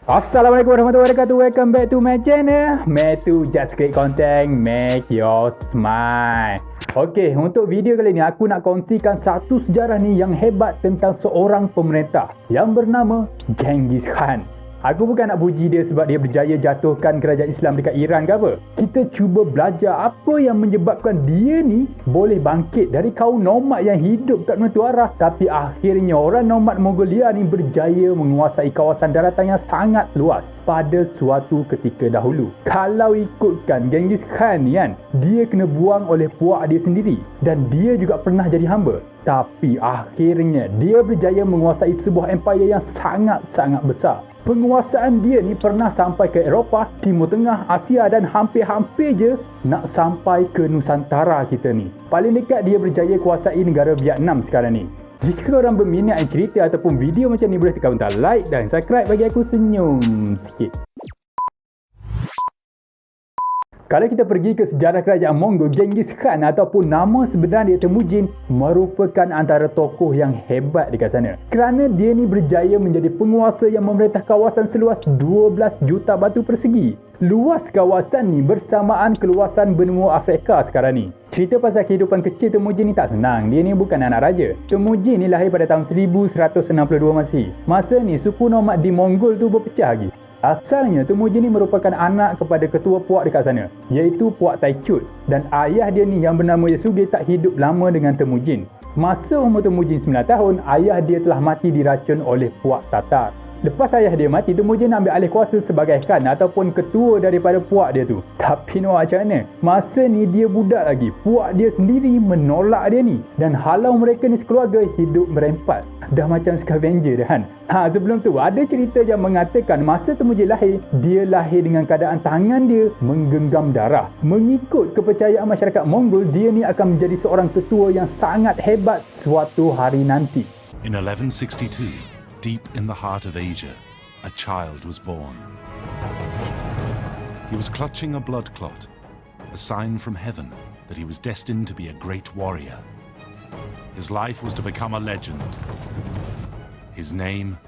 Assalamualaikum warahmatullahi wabarakatuh. Welcome back to my channel. Metu just create content, make your smile. Okey, untuk video kali ni aku nak kongsikan satu sejarah ni yang hebat tentang seorang pemerintah yang bernama Genghis Khan. Aku bukan nak puji dia sebab dia berjaya jatuhkan kerajaan Islam dekat Iran ke apa. Kita cuba belajar apa yang menyebabkan dia ni boleh bangkit dari kaum nomad yang hidup kat menentu arah. Tapi akhirnya orang nomad Mongolia ni berjaya menguasai kawasan daratan yang sangat luas pada suatu ketika dahulu. Kalau ikutkan Genghis Khan ni kan, dia kena buang oleh puak dia sendiri dan dia juga pernah jadi hamba. Tapi akhirnya dia berjaya menguasai sebuah empire yang sangat-sangat besar. Penguasaan dia ni pernah sampai ke Eropah, Timur Tengah, Asia dan hampir-hampir je nak sampai ke Nusantara kita ni. Paling dekat dia berjaya kuasai negara Vietnam sekarang ni. Jika korang berminat cerita ataupun video macam ni, boleh tekan butang like dan subscribe bagi aku senyum sikit. Kalau kita pergi ke sejarah kerajaan Mongol, Genghis Khan ataupun nama sebenar dia Temujin merupakan antara tokoh yang hebat dekat sana. Kerana dia ni berjaya menjadi penguasa yang memerintah kawasan seluas 12 juta batu persegi. Luas kawasan ni bersamaan keluasan benua Afrika sekarang ni. Cerita pasal kehidupan kecil Temujin ni tak senang. Dia ni bukan anak raja. Temujin ni lahir pada tahun 1162 Masihi. Masa ni suku nomad di Mongol tu berpecah lagi. Asalnya Temujin ni merupakan anak kepada ketua puak dekat sana, iaitu Puak Taichut, dan ayah dia ni yang bernama Yasuge tak hidup lama dengan Temujin. Masa umur Temujin 9 tahun, ayah dia telah mati diracun oleh puak Tatar. Lepas ayah dia mati, Temujin ambil alih kuasa sebagai Khan ataupun ketua daripada puak dia tu. Tapi macam mana? Masa ni dia budak lagi. Puak dia sendiri menolak dia ni dan halau mereka ni sekeluarga hidup merempat. Dah macam Scavenger dah kan? Sebelum tu ada cerita yang mengatakan masa Temujin lahir, dia lahir dengan keadaan tangan dia menggenggam darah. Mengikut kepercayaan masyarakat Mongol, dia ni akan menjadi seorang ketua yang sangat hebat suatu hari nanti. In 1162, deep in the heart of Asia, a child was born. He was clutching a blood clot, a sign from heaven that he was destined to be a great warrior. His life was to become a legend. His name,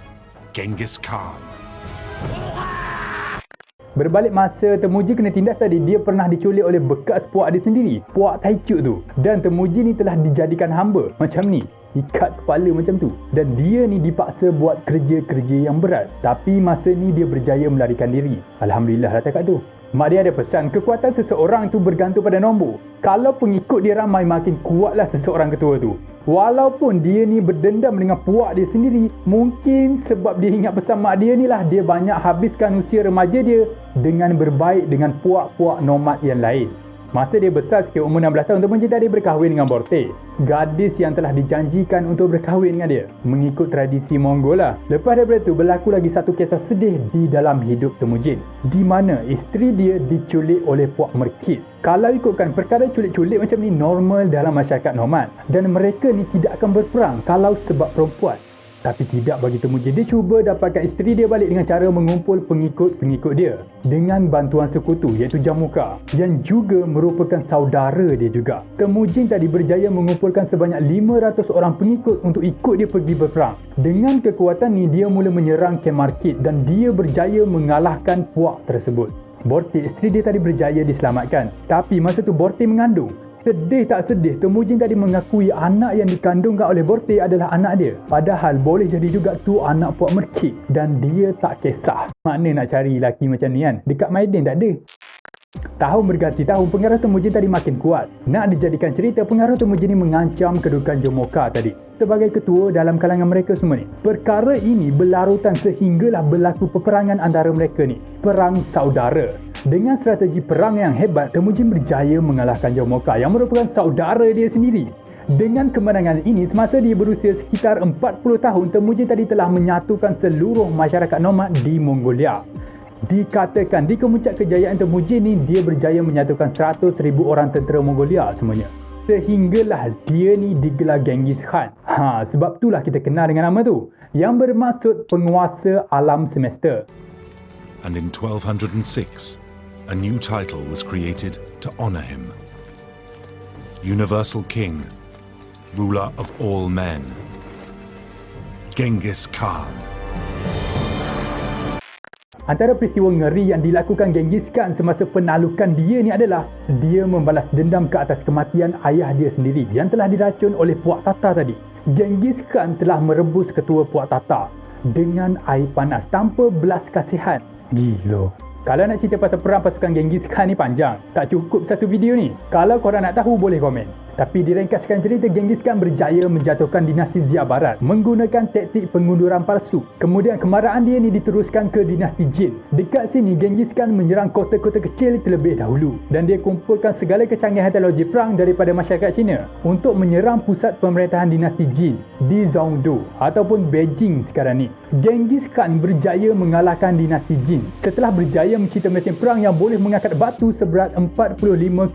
Genghis Khan. Berbalik masa Temujin kena tindas tadi, dia pernah diculik oleh bekas puak dia sendiri, Puak Taichut tu. Dan Temujin ni telah dijadikan hamba macam ni, ikat kepala macam tu. Dan dia ni dipaksa buat kerja-kerja yang berat. Tapi masa ni dia berjaya melarikan diri. Alhamdulillah lah takat tu. Mak dia ada pesan, kekuatan seseorang tu bergantung pada nombor. Kalau pengikut dia ramai, makin kuatlah seseorang ketua tu. Walaupun dia ni berdendam dengan puak dia sendiri, mungkin sebab dia ingat pesan mak dia ni lah, dia banyak habiskan usia remaja dia dengan berbaik dengan puak-puak nomad yang lain. Masa dia besar sikit, umur 16 tahun, Temujin tadi berkahwin dengan Borte, gadis yang telah dijanjikan untuk berkahwin dengan dia, mengikut tradisi Mongol lah. Lepas daripada tu, berlaku lagi satu kisah sedih di dalam hidup Temujin, di mana isteri dia diculik oleh puak Merkit. Kalau ikutkan perkara culik-culik macam ni normal dalam masyarakat nomad, dan mereka ni tidak akan berperang kalau sebab perempuan. Tapi tidak bagi Temujin. Dia cuba dapatkan isteri dia balik dengan cara mengumpul pengikut-pengikut dia dengan bantuan sekutu iaitu Jamuka yang juga merupakan saudara dia juga. Temujin tadi berjaya mengumpulkan sebanyak 500 orang pengikut untuk ikut dia pergi berperang. Dengan kekuatan ni dia mula menyerang Kemarkit dan dia berjaya mengalahkan puak tersebut. Borte, isteri dia tadi berjaya diselamatkan. Tapi masa tu Borte mengandung. Sedih tak sedih, Temujin tadi mengakui anak yang dikandungkan oleh Borte adalah anak dia. Padahal boleh jadi juga tu anak Puak Merkit dan dia tak kisah. Mana nak cari lelaki macam ni kan? Dekat Maiden tak ada. Tahun berganti tahun, pengaruh Temujin tadi makin kuat. Nak dijadikan cerita, pengaruh Temujin ni mengancam kedudukan Jamuka tadi sebagai ketua dalam kalangan mereka semua ni. Perkara ini berlarutan sehinggalah berlaku peperangan antara mereka ni. Perang saudara. Dengan strategi perang yang hebat, Temujin berjaya mengalahkan Jamuka yang merupakan saudara dia sendiri. Dengan kemenangan ini, semasa dia berusia sekitar 40 tahun, Temujin tadi telah menyatukan seluruh masyarakat nomad di Mongolia. Dikatakan di kemuncak kejayaan Temujin ni, dia berjaya menyatukan 100,000 orang tentera Mongolia semuanya. Sehinggalah dia ni digelar Genghis Khan. Sebab itulah kita kenal dengan nama tu, yang bermaksud penguasa alam semesta. And in 1206, a new title was created to honor him. Universal King, ruler of all men, Genghis Khan. Antara peristiwa ngeri yang dilakukan Genghis Khan semasa penalukan dia ni adalah dia membalas dendam ke atas kematian ayah dia sendiri yang telah diracun oleh Puak Tatar tadi. Genghis Khan telah merebus ketua Puak Tatar dengan air panas tanpa belas kasihan. Gila. Kalau nak cerita pasal perang pasukan Genghis Khan ni panjang. Tak cukup satu video ni. Kalau korang nak tahu boleh komen. Tapi diringkaskan cerita, Genghis Khan berjaya menjatuhkan dinasti Xia Barat menggunakan taktik pengunduran palsu. Kemudian kemarahan dia ni diteruskan ke dinasti Jin. Dekat sini Genghis Khan menyerang kota-kota kecil terlebih dahulu dan dia kumpulkan segala kecanggihan teknologi perang daripada masyarakat Cina untuk menyerang pusat pemerintahan dinasti Jin di Zhongdu ataupun Beijing sekarang ni. Genghis Khan berjaya mengalahkan dinasti Jin setelah berjaya mencipta mesin perang yang boleh mengangkat batu seberat 45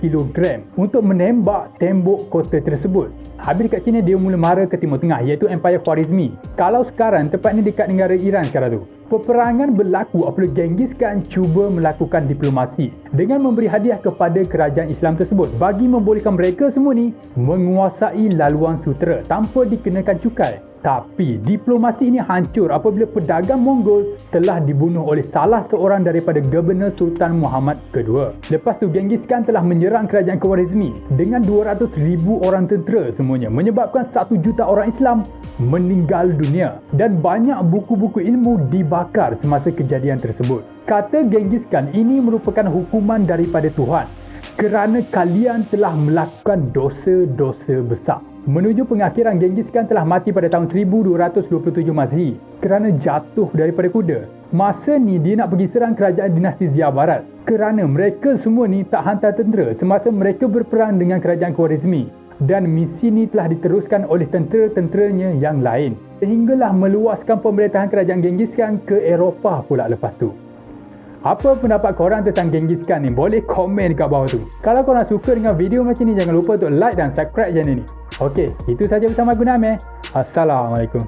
kg untuk menembak tembok kota tersebut. Habis dekat China dia mula mara ke Timur Tengah iaitu Empire Khwarizmi. Kalau sekarang tepatnya dekat negara Iran sekarang tu. Peperangan berlaku apabila Genghis Khan cuba melakukan diplomasi dengan memberi hadiah kepada kerajaan Islam tersebut bagi membolehkan mereka semua ni menguasai laluan sutera tanpa dikenakan cukai. Tapi diplomasi ini hancur apabila pedagang Mongol telah dibunuh oleh salah seorang daripada Gubernur Sultan Muhammad II. Lepas tu Genghis Khan telah menyerang kerajaan Khwarizmi dengan 200,000 orang tentera semuanya, menyebabkan 1 juta orang Islam meninggal dunia dan banyak buku-buku ilmu dibakar semasa kejadian tersebut. Kata Genghis Khan, ini merupakan hukuman daripada Tuhan kerana kalian telah melakukan dosa-dosa besar. Menuju pengakhiran, Genghis Khan telah mati pada tahun 1227 Masehi kerana jatuh daripada kuda. Masa ni dia nak pergi serang kerajaan dinasti Xia Barat kerana mereka semua ni tak hantar tentera semasa mereka berperang dengan kerajaan Khwarizmi. Dan misi ni telah diteruskan oleh tentera-tenteranya yang lain sehinggalah meluaskan pemerintahan kerajaan Genghis Khan ke Eropah pula lepas tu. Apa pendapat korang tentang Genghis Khan ni? Boleh komen dekat bawah tu. Kalau korang suka dengan video macam ni, jangan lupa untuk like dan subscribe channel ni. Okey, itu saja bersama aku Nameh. Assalamualaikum.